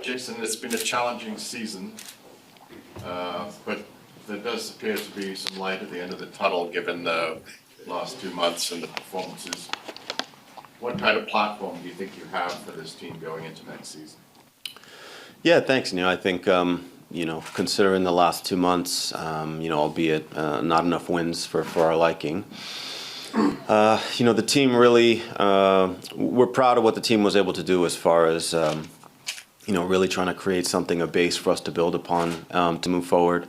Jason, it's been a challenging season, but there does appear to be some light at the end of the tunnel given the last 2 months and the performances. What kind of platform do you think you have for this team going into next season? Yeah, thanks, Neil. I think, considering the last 2 months, albeit not enough wins for our liking, the team really, we're proud of what the team was able to do as far as, really trying to create something, a base for us to build upon to move forward,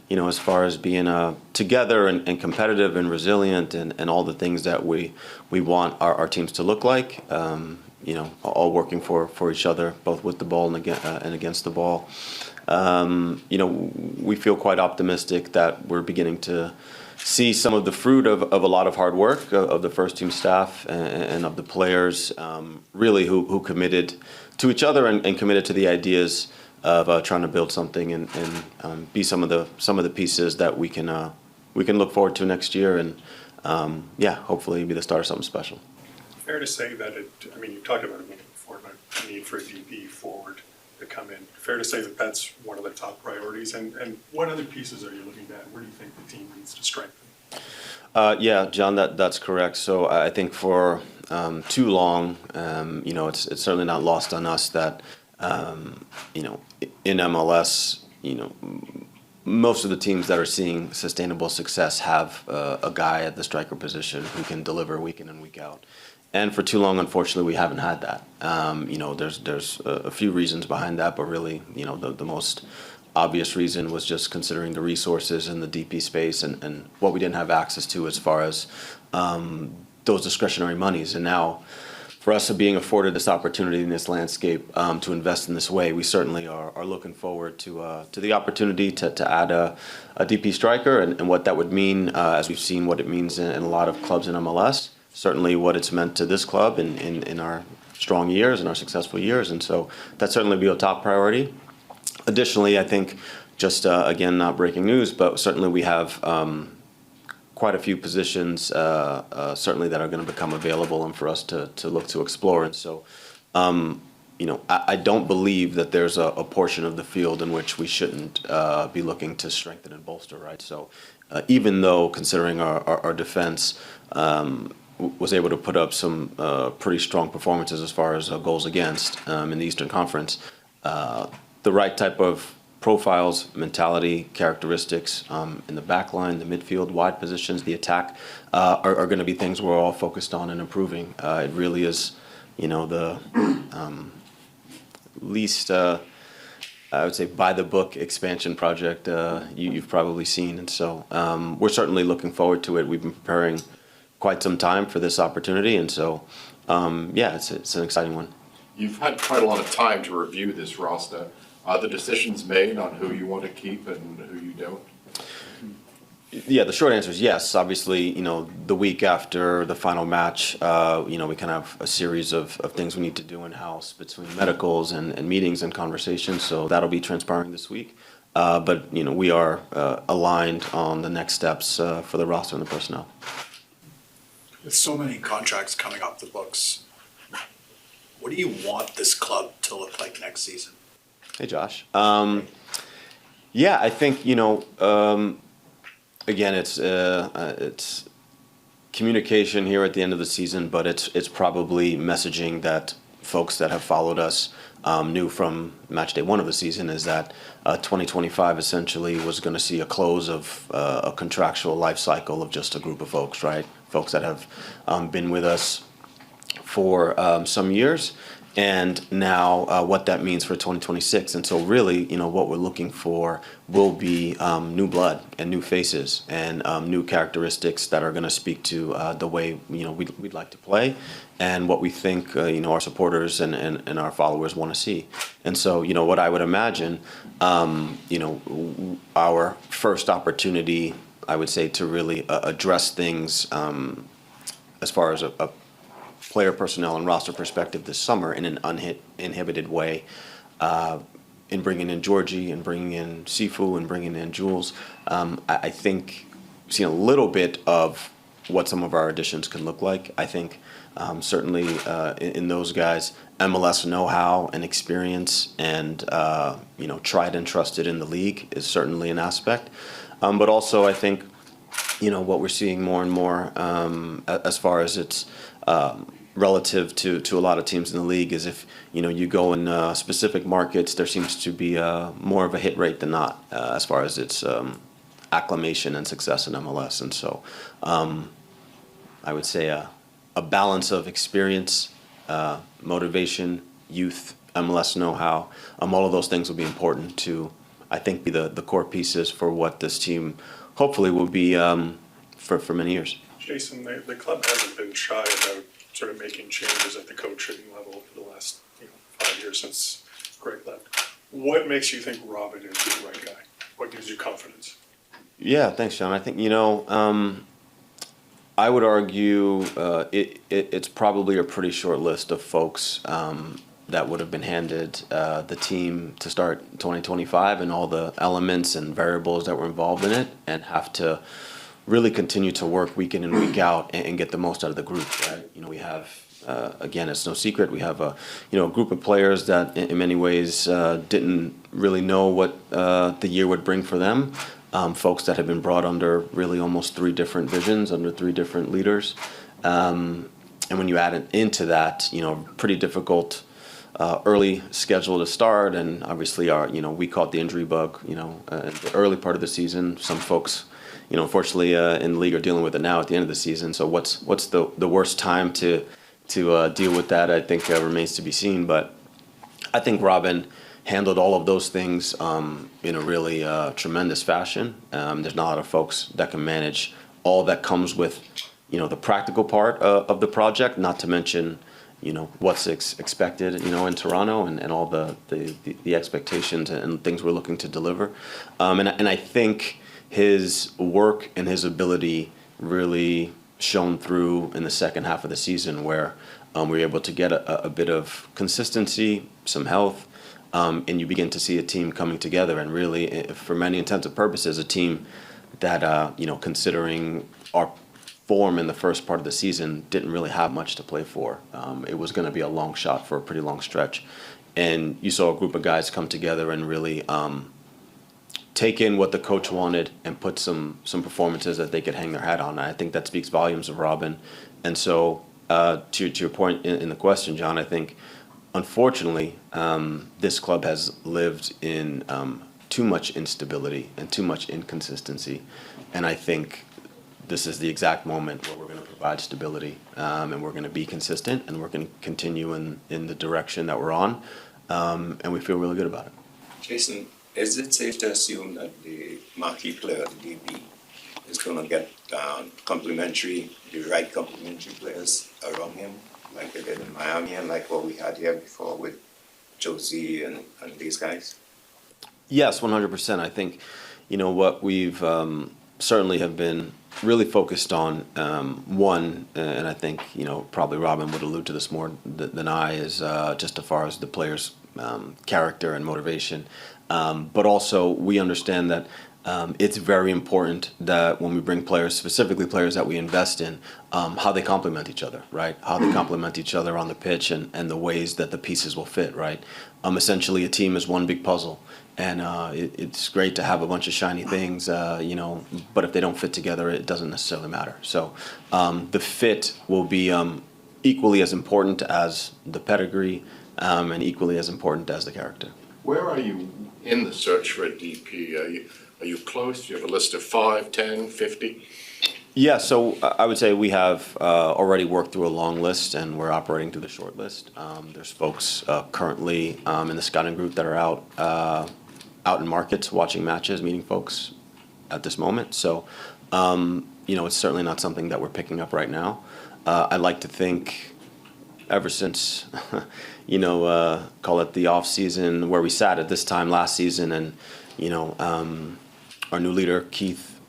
as far as being together and competitive and resilient and all the things that we want our teams to look like, all working for each other, both with the ball and against the ball. We feel quite optimistic that we're beginning to see some of the fruit of a lot of hard work of the first team staff and of the players, really who committed to each other and committed to the ideas of trying to build something and be some of the pieces that we can look forward to next year and hopefully be the start of something special. Fair to say that you talked about it before, but the need for a DP forward to come in. Fair to say that that's one of the top priorities. And what other pieces are you looking at? Where do you think the team needs to strengthen? Yeah, John, that's correct. So I think for too long, it's certainly not lost on us that, in MLS, most of the teams that are seeing sustainable success have a guy at the striker position who can deliver week in and week out. And for too long, unfortunately, we haven't had that. There's a few reasons behind that, but really, the most obvious reason was just considering the resources in the DP space and what we didn't have access to as far as those discretionary monies. And now, for us being afforded this opportunity in this landscape to invest in this way, we certainly are looking forward to the opportunity to add a DP striker and what that would mean, as we've seen what it means in a lot of clubs in MLS. Certainly what it's meant to this club in our strong years and our successful years. And so that certainly be a top priority. Additionally, I think just, again, not breaking news, but certainly we have quite a few positions certainly that are going to become available and for us to look to explore. And so, I don't believe that there's a portion of the field in which we shouldn't be looking to strengthen and bolster, right? So even though considering our defense was able to put up some pretty strong performances as far as goals against in the Eastern Conference, the right type of profiles, mentality, characteristics in the back line, the midfield, wide positions, the attack are going to be things we're all focused on and improving. It really is, the least, I would say, by the book expansion project you've probably seen. And so we're certainly looking forward to it. We've been preparing quite some time for this opportunity. And so, it's an exciting one. You've had quite a lot of time to review this roster. Are the decisions made on who you want to keep and who you don't? Yeah, the short answer is yes. Obviously, the week after the final match, we kind of have a series of things we need to do in-house between medicals and meetings and conversations. So that'll be transpiring this week. But, we are aligned on the next steps for the roster and the personnel. With so many contracts coming off the books, what do you want this club to look like next season? Hey, Josh. I think, again, it's communication here at the end of the season, but it's probably messaging that folks that have followed us knew from match day one of the season is that 2025 essentially was going to see a close of a contractual life cycle of just a group of folks, right? Folks that have been with us for some years. And now what that means for 2026. And so really, what we're looking for will be new blood and new faces and new characteristics that are going to speak to the way, we'd like to play and what we think, our supporters and our followers want to see. And so, what I would imagine, our first opportunity, I would say, to really address things as far as a player personnel and roster perspective this summer in an uninhibited way, in bringing in Georgie and bringing in Sifu and bringing in Jules. I think we've seen a little bit of what some of our additions can look like. I think Certainly in those guys, MLS know-how and experience and, tried and trusted in the league is certainly an aspect. But also I think, what we're seeing more and more as far as it's relative to a lot of teams in the league is if, you go in specific markets, there seems to be more of a hit rate than not as far as its acclamation and success in MLS. And so I would say a balance of experience, motivation, youth, MLS know-how, all of those things will be important to, I think, be the core pieces for what this team hopefully will be for many years. Jason, the club hasn't been shy about sort of making changes at the coaching level for the last 5 years since Greg left. What makes you think Robin is the right guy? What gives you confidence? Yeah, thanks, Sean. I think, I would argue it's probably a pretty short list of folks that would have been handed the team to start 2025 and all the elements and variables that were involved in it and have to really continue to work week in and week out and get the most out of the group, right? We have, again, it's no secret, we have a group of players that in many ways didn't really know what the year would bring for them. Folks that have been brought under really almost 3 different visions, under 3 different leaders. And when you add it into that, pretty difficult early schedule to start. And obviously we caught the injury bug, the early part of the season. Some folks, unfortunately in the league are dealing with it now at the end of the season. So what's the worst time to deal with that, I think remains to be seen. But I think Robin handled all of those things in a really tremendous fashion. There's not a lot of folks that can manage all that comes with, the practical part of the project, not to mention, what's expected, in Toronto and all the expectations and things we're looking to deliver. And I think his work and his ability really shone through in the second half of the season where we were able to get a bit of consistency, some health, and you begin to see a team coming together and really, for many intents and purposes, a team that, considering our form in the first part of the season, didn't really have much to play for. It was going to be a long shot for a pretty long stretch. And you saw a group of guys come together and really take in what the coach wanted and put some performances that they could hang their hat on. And I think that speaks volumes of Robin. And so to your point in the question, John, I think, unfortunately, this club has lived in too much instability and too much inconsistency. And I think this is the exact moment where we're going to provide stability and we're going to be consistent and we're going to continue in the direction that we're on. And we feel really good about it. Jason, is it safe to assume that the marquee player, the DB, is going to get the right complementary players around him, like they did in Miami and like what we had here before with Josie and these guys? Yes, 100%. I think, what we've certainly have been really focused on, one, and I think, probably Robin would allude to this more than I, is just as far as the players' character and motivation. But also, we understand that it's very important that when we bring players, specifically players that we invest in, how they complement each other, right? How they complement each other on the pitch and the ways that the pieces will fit, right? Essentially, a team is one big puzzle. And it's great to have a bunch of shiny things, but if they don't fit together, it doesn't necessarily matter. So the fit will be equally as important as the pedigree and equally as important as the character. Where are you in the search for a DP? Are you close? Do you have a list of 5, 10, 50? Yeah, so I would say we have already worked through a long list and we're operating through the short list. There's folks currently in the scouting group that are out in markets, watching matches, meeting folks at this moment. So, it's certainly not something that we're picking up right now. I like to think ever since, call it the off season where we sat at this time last season and, our new leader, Keith,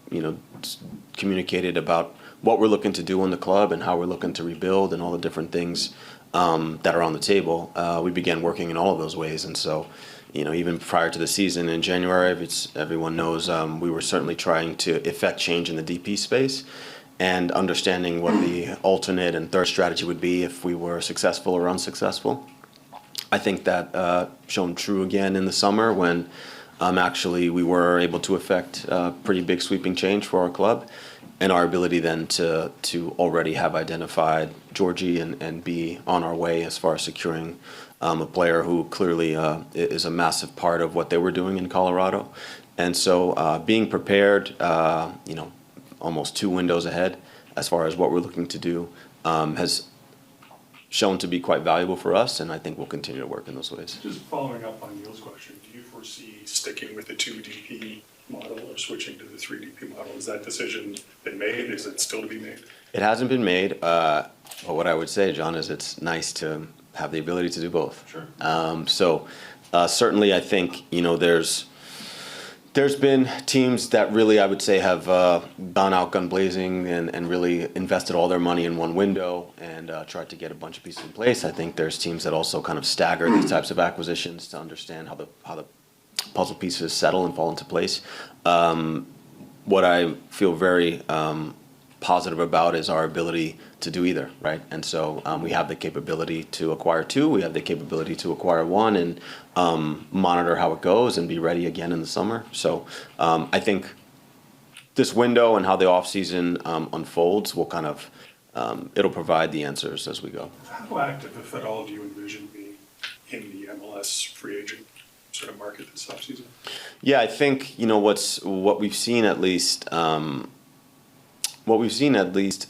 communicated about what we're looking to do in the club and how we're looking to rebuild and all the different things that are on the table. We began working in all of those ways. And so, even prior to the season in January, everyone knows we were certainly trying to effect change in the DP space. and understanding what the alternate and third strategy would be if we were successful or unsuccessful. I think that shone true again in the summer when actually we were able to effect a pretty big sweeping change for our club, and our ability then to already have identified Georgie and be on our way as far as securing a player who clearly is a massive part of what they were doing in Colorado. And so being prepared, almost 2 windows ahead as far as what we're looking to do has shown to be quite valuable for us, and I think we'll continue to work in those ways. Just following up on Neil's question, do you foresee sticking with the 2 DP model or switching to the 3 DP model? Has that decision been made? Is it still to be made? It hasn't been made, but what I would say, John, is it's nice to have the ability to do both. Sure. Certainly I think, there's been teams that really, I would say, have gone out gun blazing and really invested all their money in one window and tried to get a bunch of pieces in place. I think there's teams that also kind of stagger these types of acquisitions to understand how the puzzle pieces settle and fall into place. What I feel very positive about is our ability to do either, right? And so we have the capability to acquire 2, we have the capability to acquire 1, and monitor how it goes and be ready again in the summer. So I think this window and how the offseason unfolds will kind of, it'll provide the answers as we go. How active, if at all, do you envision being in the MLS free agent sort of market this offseason? Yeah, I think, what we've seen at least,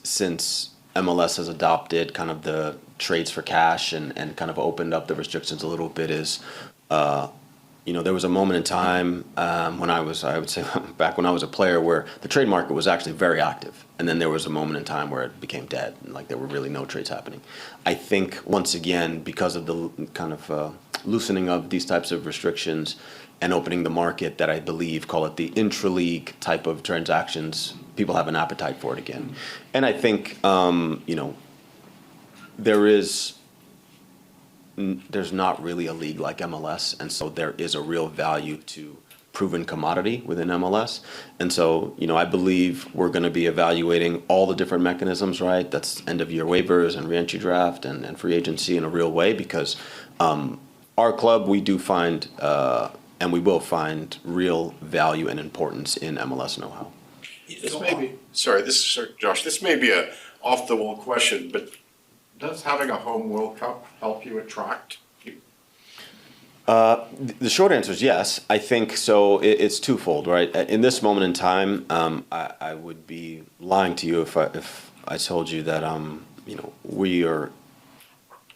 since MLS has adopted kind of the trades for cash and kind of opened up the restrictions a little bit is, there was a moment in time when I would say back when I was a player where the trade market was actually very active. And then there was a moment in time where it became dead and like there were really no trades happening. I think once again, because of the kind of loosening of these types of restrictions and opening the market, that I believe, call it the intra-league type of transactions, people have an appetite for it again. And I think, there's not really a league like MLS, and so there is a real value to proven commodity within MLS. And so, I believe we're going to be evaluating all the different mechanisms, right? That's end-of-year waivers and re-entry draft and free agency in a real way, because our club, we do find, and we will find, real value and importance in MLS know-how. Josh, this may be a off-the-wall question, but does having a home World Cup help you attract people? The short answer is yes. I think so. It's twofold, right? In this moment in time, I would be lying to you if I told you that we are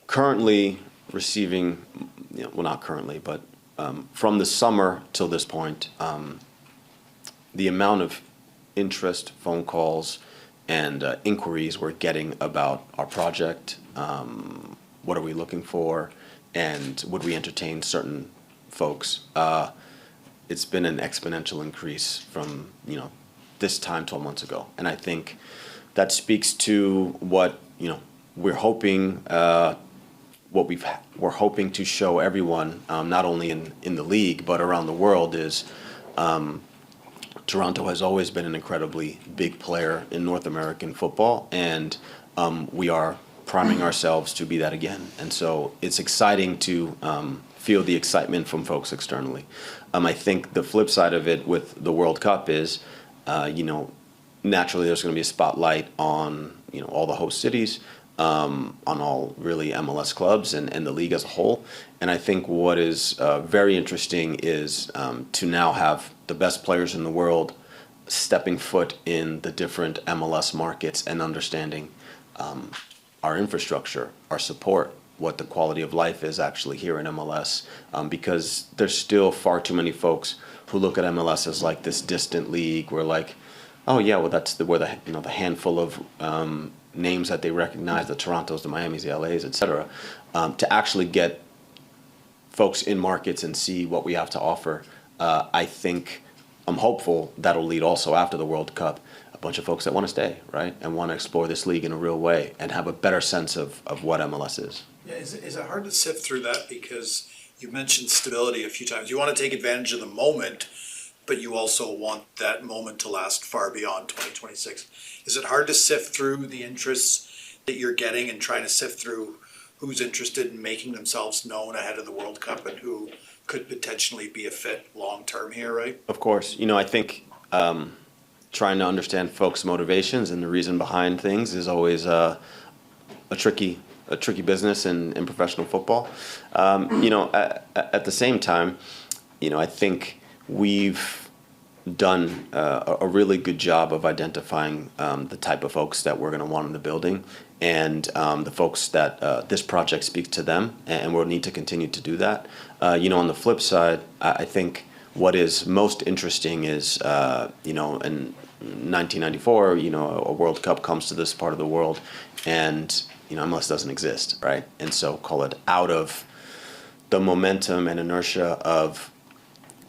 currently receiving, well, not currently, but from the summer till this point, the amount of interest, phone calls, and inquiries we're getting about our project, what are we looking for, and would we entertain certain folks. It's been an exponential increase from this time 12 months ago, and I think that speaks to what we're hoping. We're hoping to show everyone, not only in the league but around the world, is Toronto has always been an incredibly big player in North American football, and we are priming ourselves to be that again. And so it's exciting to feel the excitement from folks externally. I think the flip side of it with the World Cup is, naturally there's going to be a spotlight on all the host cities, on all really MLS clubs and the league as a whole. And I think what is very interesting is to now have the best players in the world stepping foot in the different MLS markets and understanding our infrastructure, our support, what the quality of life is actually here in MLS, because there's still far too many folks who look at MLS as like this distant league where like, oh yeah, well that's where the handful of names that they recognize, the Torontos, the Miamis, the LAs, et cetera, to actually get folks in markets and see what we have to offer. I think I'm hopeful that'll lead also after the World Cup a bunch of folks that want to stay, right, and want to explore this league in a real way and have a better sense of what MLS is. Yeah, is it hard to sift through that, because you mentioned stability a few times? You want to take advantage of the moment, but you also want that moment to last far beyond 2026. Is it hard to sift through the interests that you're getting and trying to sift through who's interested in making themselves known ahead of the World Cup and who could potentially be a fit long-term here, right? Of course, I think trying to understand folks' motivations and the reason behind things is always a tricky business in professional football. At the same time, I think we've done a really good job of identifying the type of folks that we're going to want in the building and the folks that this project speaks to them, and we'll need to continue to do that. On the flip side, I think what is most interesting is, in 1994, a World Cup comes to this part of the world, and MLS doesn't exist, right? And so call it out of the momentum and inertia of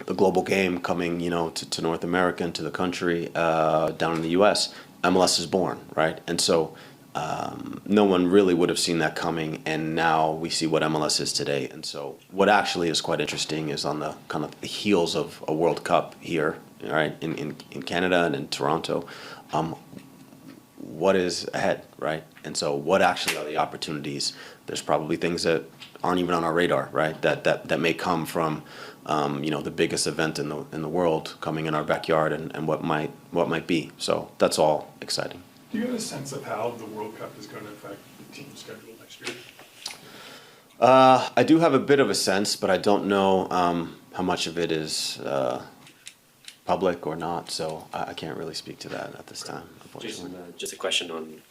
the global game coming, to North America and to the country down in the U.S., MLS is born, right? And so no one really would have seen that coming, and now we see what MLS is today. And so what actually is quite interesting is on the kind of the heels of a World Cup here, right, in Canada and in Toronto, what is ahead, right? And so what actually are the opportunities? There's probably things that aren't even on our radar, right? That may come from the biggest event in the world coming in our backyard, and what might be. So that's all exciting. Do you have a sense of how the World Cup is going to affect the team schedule next year? I do have a bit of a sense, but I don't know how much of it is public or not. So I can't really speak to that at this time, unfortunately. Just a question on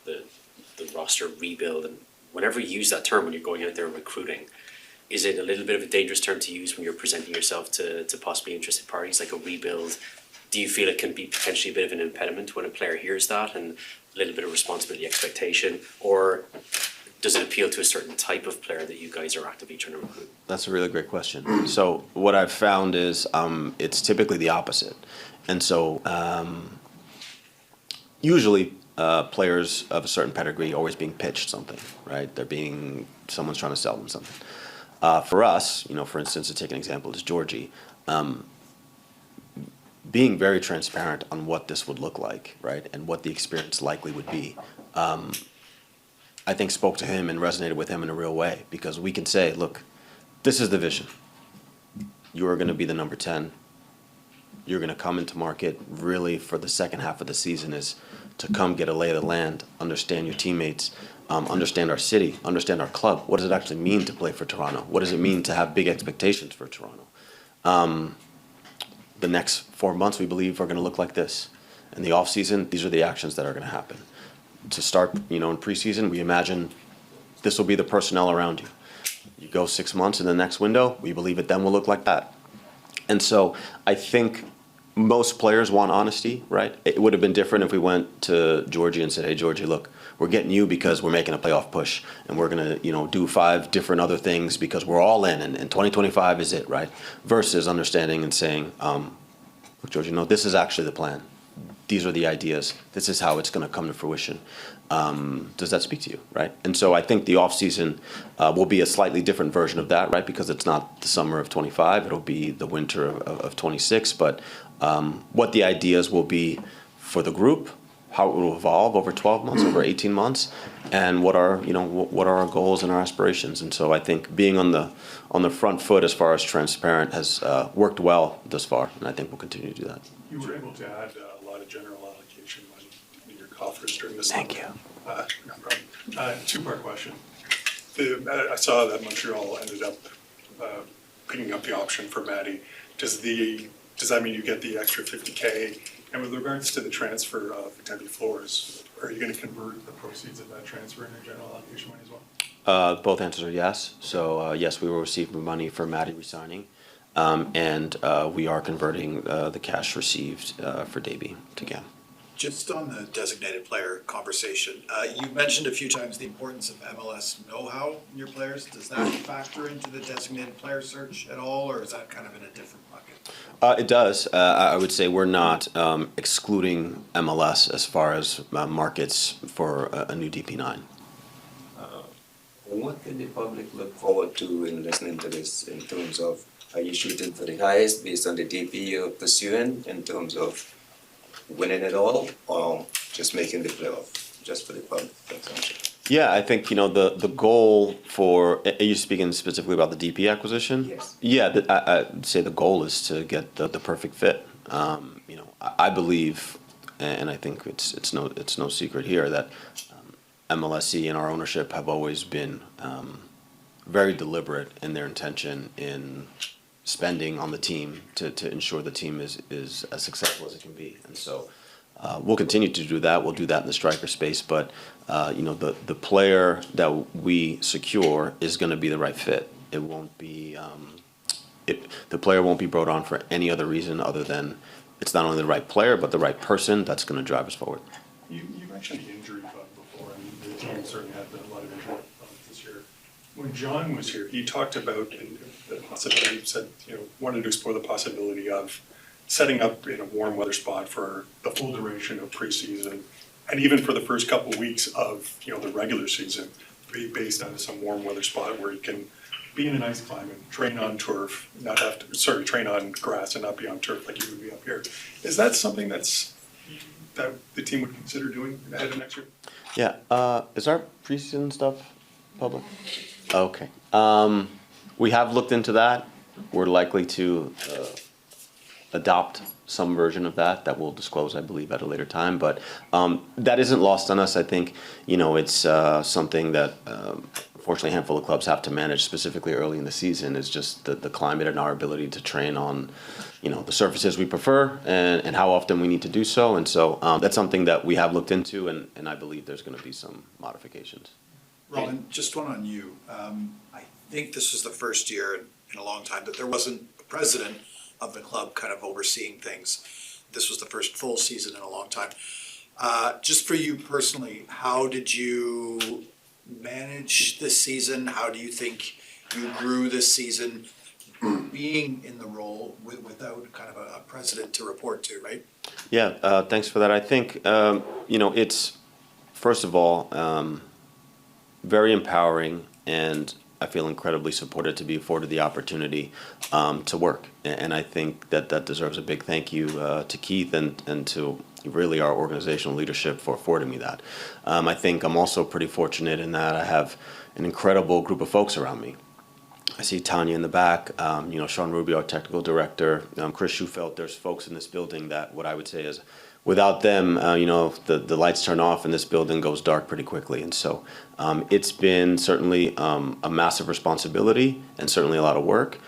the roster rebuild, and whenever you use that term when you're going out there recruiting, is it a little bit of a dangerous term to use when you're presenting yourself to possibly interested parties, like a rebuild? Do you feel it can be potentially a bit of an impediment when a player hears that, and a little bit of responsibility expectation, or does it appeal to a certain type of player that you guys are actively trying to recruit? That's a really great question. So what I've found is it's typically the opposite. And so usually players of a certain pedigree are always being pitched something, right? Someone's trying to sell them something. For us, for instance, to take an example, is Georgie. Being very transparent on what this would look like, right, and what the experience likely would be, I think spoke to him and resonated with him in a real way, because we can say, look, this is the vision. You are going to be the number 10. You're going to come into market really for the second half of the season is to come get a lay of the land, understand your teammates, understand our city, understand our club. What does it actually mean to play for Toronto? What does it mean to have big expectations for Toronto? The next 4 months, we believe, are going to look like this. In the off season, these are the actions that are going to happen. To start, in preseason, we imagine this will be the personnel around you. You go 6 months in the next window, we believe it then will look like that. And so I think most players want honesty, right? It would have been different if we went to Georgie and said, hey, Georgie, look, we're getting you because we're making a playoff push, and we're going to, do 5 different other things because we're all in, and 2025 is it, right? Versus understanding and saying, look, Georgie, this is actually the plan. These are the ideas. This is how it's going to come to fruition. Does that speak to you, right? And so I think the off season will be a slightly different version of that, right? Because it's not the summer of 25; it'll be the winter of 26. But what the ideas will be for the group, how it will evolve over 12 months, over 18 months, and what are our goals and our aspirations. And so I think being on the front foot as far as transparent has worked well thus far, and I think we'll continue to do that. You were able to add a lot of general allocation money in your coffers during this summer. Thank you. No problem. Two-part question. I saw that Montreal ended up picking up the option for Maddie. Does that mean you get the extra $50K? And with regards to the transfer of Debbie Flores, are you going to convert the proceeds of that transfer into general allocation money as well? Both answers are yes. So yes, we will receive money for Maddie resigning, and we are converting the cash received for Davey to GAM. Just on the designated player conversation, you mentioned a few times the importance of MLS know-how in your players. Does that factor into the designated player search at all, or is that kind of in a different bucket? It does. I would say we're not excluding MLS as far as markets for a new DP9. What can the public look forward to in listening to this in terms of Are you shooting for the highest based on the DP you're pursuing in terms of winning it all, or just making the playoff, just for the public consumption? Yeah, I think, the goal for, are you speaking specifically about the DP acquisition? Yes. Yeah, I'd say the goal is to get the perfect fit. I believe, and I think it's no secret here that MLSE and our ownership have always been very deliberate in their intention in spending on the team to ensure the team is as successful as it can be. And so we'll continue to do that. We'll do that in the striker space, but the player that we secure is going to be the right fit. It won't be the player won't be brought on for any other reason other than it's not only the right player but the right person that's going to drive us forward. You mentioned the injury bug before, and the team certainly had a lot of injury bugs this year. When John was here, he talked about the possibility, he said, wanted to explore the possibility of setting up in a warm weather spot for the full duration of preseason, and even for the first couple of weeks of, the regular season, be based on some warm weather spot where you can be in a nice climate, train on turf, train on grass and not be on turf like you would be up here. Is that something that the team would consider doing ahead of next year? Yeah, is our preseason stuff public? Okay. We have looked into that. We're likely to adopt some version of that we'll disclose, I believe, at a later time. But that isn't lost on us. I think, it's something that fortunately a handful of clubs have to manage specifically early in the season is just the climate and our ability to train on, the surfaces we prefer and how often we need to do so. And so that's something that we have looked into, and I believe there's going to be some modifications. Robin, just one on you. I think this was the first year in a long time that there wasn't a president of the club kind of overseeing things. This was the first full season in a long time. Just for you personally, how did you manage this season? How do you think you grew this season being in the role without kind of a president to report to, right? Yeah, thanks for that. I think, it's, first of all, very empowering, and I feel incredibly supported to be afforded the opportunity to work. And I think that deserves a big thank you to Keith and to really our organizational leadership for affording me that. I think I'm also pretty fortunate in that I have an incredible group of folks around me. I see Tanya in the back, Sean Rubio, our technical director, Chris Schufelt. There's folks in this building that what I would say is without them, the lights turn off and this building goes dark pretty quickly. And so it's been certainly a massive responsibility and certainly a lot of work,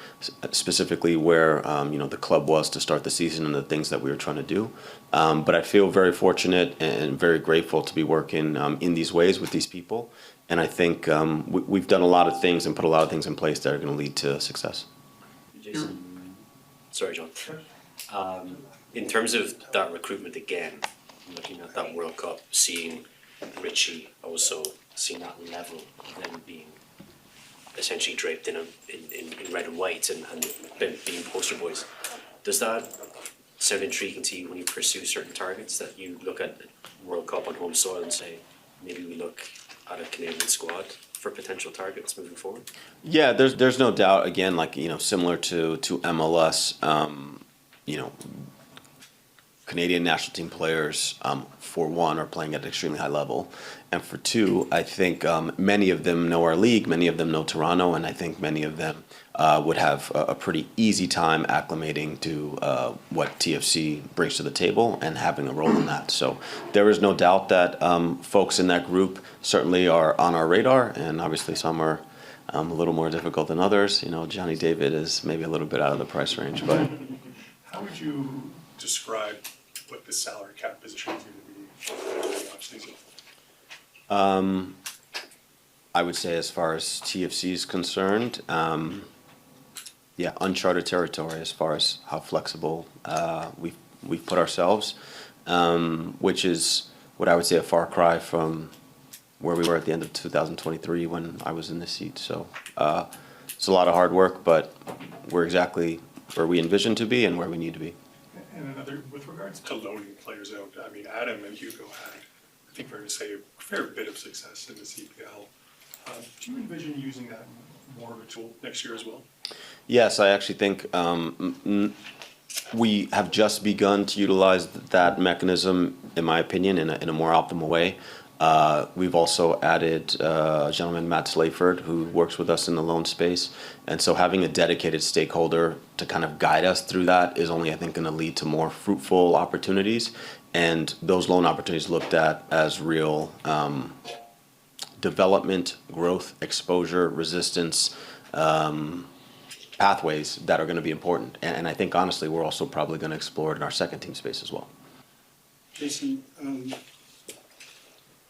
specifically where, the club was to start the season and the things that we were trying to do. But I feel very fortunate and very grateful to be working in these ways with these people. And I think we've done a lot of things and put a lot of things in place that are going to lead to success. Jason, sorry, John. In terms of that recruitment again, looking at that World Cup, seeing Richie also seeing that level of them being essentially draped in red and white and being poster boys, does that sound intriguing to you when you pursue certain targets, that you look at World Cup on home soil and say, maybe we look at a Canadian squad for potential targets moving forward? Yeah, there's no doubt. Again, similar to MLS, Canadian national team players, for one, are playing at an extremely high level. And for two, I think many of them know our league, many of them know Toronto, and I think many of them would have a pretty easy time acclimating to what TFC brings to the table and having a role in that. So there is no doubt that folks in that group certainly are on our radar, and obviously some are a little more difficult than others. Johnny David is maybe a little bit out of the price range, but... How would you describe what the salary cap position is going to be for the offseason? I would say as far as TFC is concerned, uncharted territory as far as how flexible we've put ourselves, which is what I would say a far cry from where we were at the end of 2023 when I was in this seat. So it's a lot of hard work, but we're exactly where we envision to be and where we need to be. And another, with regards to loaning players out, I mean, Adam and Hugo had, I think fair to say, a fair bit of success in the CPL. Do you envision using that more of a tool next year as well? Yes, I actually think we have just begun to utilize that mechanism, in my opinion, in a more optimal way. We've also added a gentleman, Matt Slayford, who works with us in the loan space. And so having a dedicated stakeholder to kind of guide us through that is only, I think, going to lead to more fruitful opportunities. And those loan opportunities looked at as real development, growth, exposure, resistance, pathways that are going to be important. And I think, honestly, we're also probably going to explore it in our second team space as well. Jason,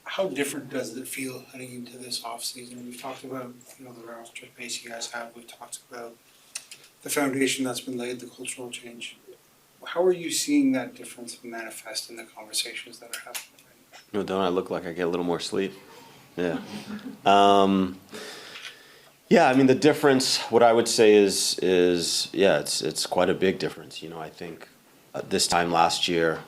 how different does it feel heading into this offseason? We've talked about, the roster space you guys have. We've talked about the foundation that's been laid, the cultural change. How are you seeing that difference manifest in the conversations that are happening right now? No, don't I look like I get a little more sleep? Yeah. Yeah, I mean, the difference, what I would say is yeah, it's quite a big difference. I think this time last year,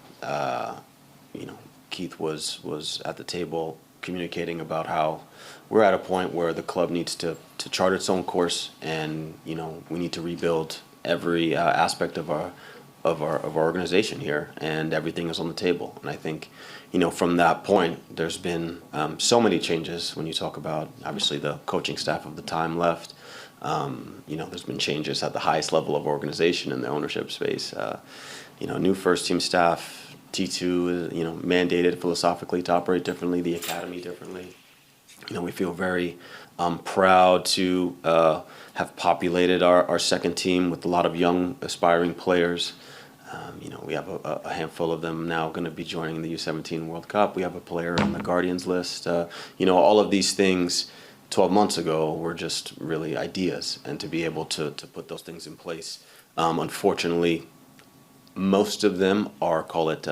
Keith was at the table communicating about how we're at a point where the club needs to chart its own course, and we need to rebuild every aspect of our organization here, and everything is on the table. And I think from that point, there's been so many changes. When you talk about, obviously, the coaching staff of the time left, there's been changes at the highest level of organization in the ownership space. New first team staff. T2 is, mandated philosophically to operate differently, the academy differently. We feel very proud to have populated our second team with a lot of young, aspiring players. We have a handful of them now going to be joining the U17 World Cup. We have a player on the Guardians list. All of these things 12 months ago were just really ideas, and to be able to put those things in place. Unfortunately, most of them are, call it,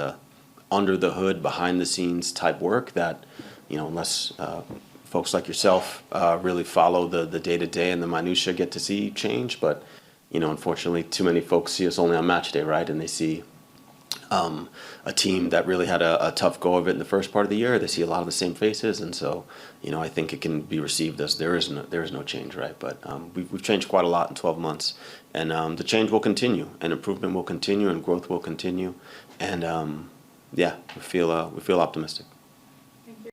under the hood, behind the scenes type work that, unless folks like yourself really follow the day-to-day and the minutia, get to see change. But, unfortunately, too many folks see us only on match day, right? And they see a team that really had a tough go of it in the first part of the year. They see a lot of the same faces, and so I think it can be received as there is no change, right? But we've changed quite a lot in 12 months, and the change will continue, and improvement will continue, and growth will continue, and we feel optimistic.